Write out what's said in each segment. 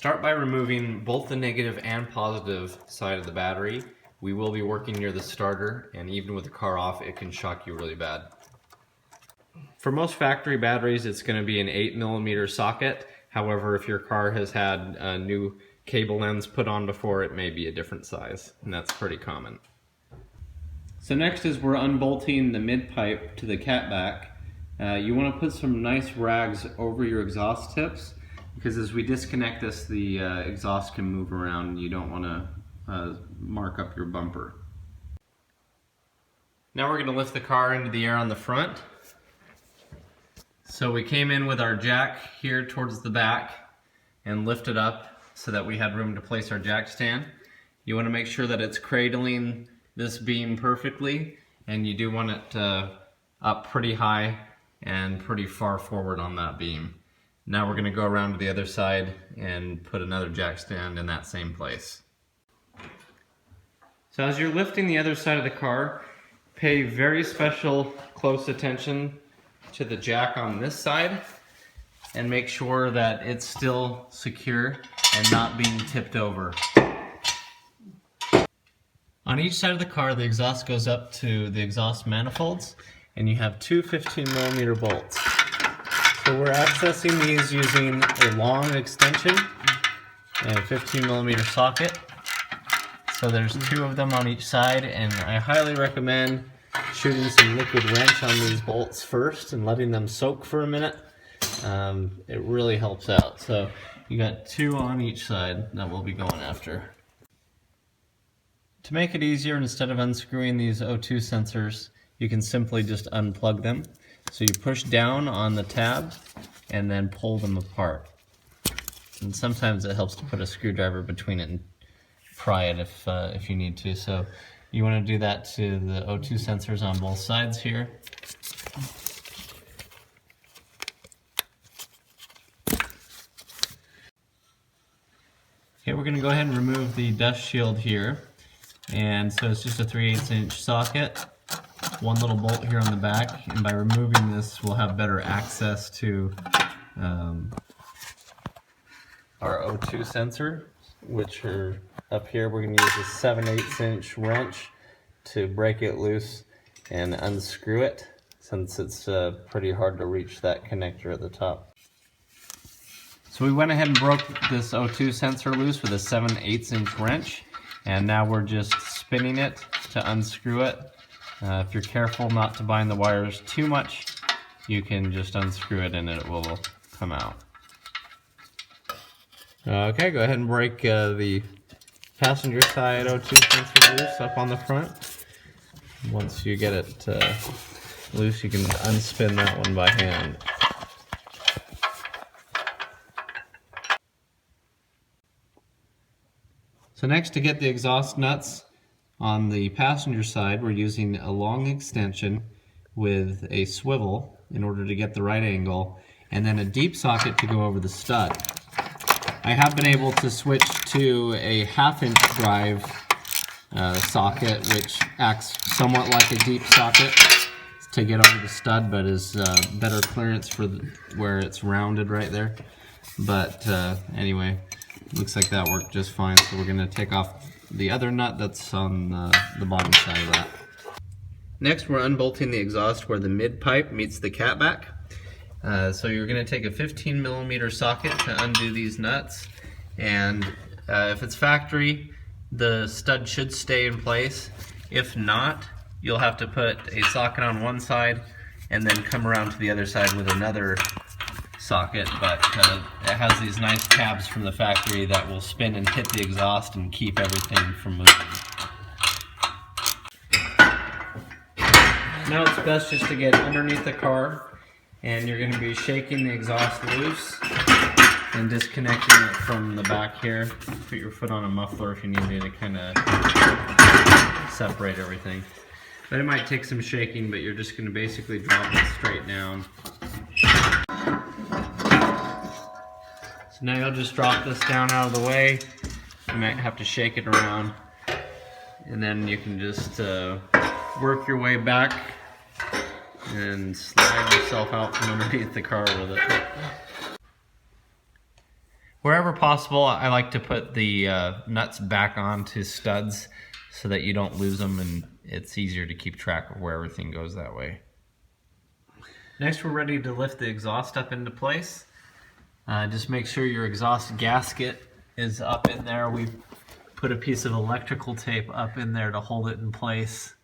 Start by removing both the negative and positive side of the battery. We will be working near the starter, and even with the car off, it can shock you really bad. For most factory batteries, it's going to be an 8mm socket. However, if your car has had a new cable ends put on before, it may be a different size, and that's pretty common. So next is we're unbolting the mid pipe to the catback. You want to put some nice rags over your exhaust tips, because as we disconnect this, the exhaust can move around and you don't want to mark up your bumper. Now we're going to lift the car into the air on the front. So we came in with our jack here towards the back and lifted up so that we had room to place our jack stand. You want to make sure that it's cradling this beam perfectly, and you do want it up pretty high and pretty far forward on that beam. Now we're going to go around to the other side and put another jack stand in that same place. So as you're lifting the other side of the car, pay very special close attention to the jack on this side and make sure that it's still secure and not being tipped over. On each side of the car, the exhaust goes up to the exhaust manifolds, and you have two 15mm bolts. So we're accessing these using a long extension and a 15mm socket. So there's two of them on each side, and I highly recommend shooting some liquid wrench on these bolts first and letting them soak for a minute. It really helps out. So you got two on each side that we'll be going after. To make it easier, instead of unscrewing these O2 sensors, you can simply just unplug them. So you push down on the tab and then pull them apart. And sometimes it helps to put a screwdriver between it and pry it if you need to. So you want to do that to the O2 sensors on both sides here. Okay, we're going to go ahead and remove the dust shield here. And so it's just a 3/8 inch socket, one little bolt here on the back, and by removing this we'll have better access to our O2 sensor, which are up here. We're going to use a 7/8 inch wrench to break it loose and unscrew it, since it's pretty hard to reach that connector at the top. So we went ahead and broke this O2 sensor loose with a 7/8 inch wrench, and now we're just spinning it to unscrew it. If you're careful not to bind the wires too much, you can just unscrew it and it will come out. Okay, go ahead and break the passenger side O2 sensor loose up on the front. Once you get it loose, you can unspin that one by hand. So next, to get the exhaust nuts on the passenger side, we're using a long extension with a swivel in order to get the right angle, and then a deep socket to go over the stud. I have been able to switch to a 1/2 inch drive socket, which acts somewhat like a deep socket to get over the stud, but is better clearance for where it's rounded right there. But anyway, looks like that worked just fine, so we're going to take off the other nut that's on the bottom side of that. Next, we're unbolting the exhaust where the mid pipe meets the catback. So you're going to take a 15mm socket to undo these nuts, and if it's factory, the stud should stay in place. If not, you'll have to put a socket on one side and then come around to the other side with another socket, but it has these nice tabs from the factory that will spin and hit the exhaust and keep everything from moving. Now it's best just to get underneath the car, and you're going to be shaking the exhaust loose and disconnecting it from the back here. Put your foot on a muffler if you need to kind of separate everything. But it might take some shaking, but you're just going to basically drop it straight down. So now you'll just drop this down out of the way. You might have to shake it around, and then you can just work your way back and slide yourself out from underneath the car with it. Wherever possible, I like to put the nuts back onto studs so that you don't lose them, and it's easier to keep track of where everything goes that way. Next, we're ready to lift the exhaust up into place. Just make sure your exhaust gasket is up in there. We've put a piece of electrical tape up in there to hold it in place.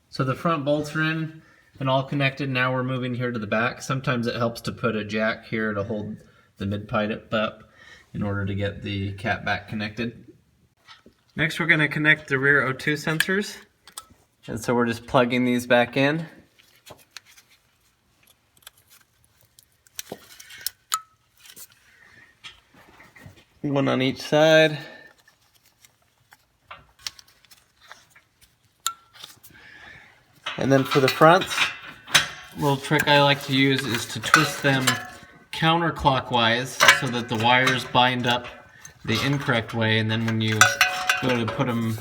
So the front bolts are in and all connected. Now we're moving here to the back. Sometimes it helps to put a jack here to hold the mid-pipe up in order to get the cat back connected. Next, we're going to connect the rear O2 sensors. And so we're just plugging these back in. One on each side. And then for the fronts, a little trick I like to use is to twist them counterclockwise so that the wires bind up the incorrect way, and then when you go to put them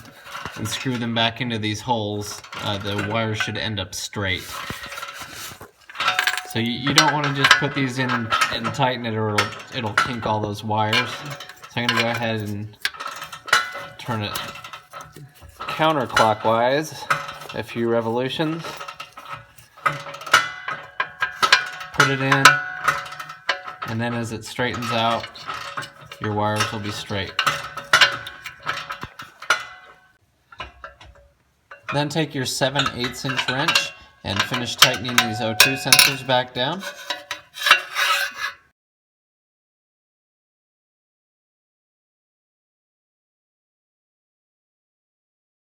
and screw them back into these holes, the wires should end up straight. So you don't want to just put these in and tighten it, or it'll kink all those wires. So I'm going to go ahead and turn it counterclockwise a few revolutions, put it in, and then as it straightens out, your wires will be straight. Then take your 7/8 inch wrench and finish tightening these O2 sensors back down.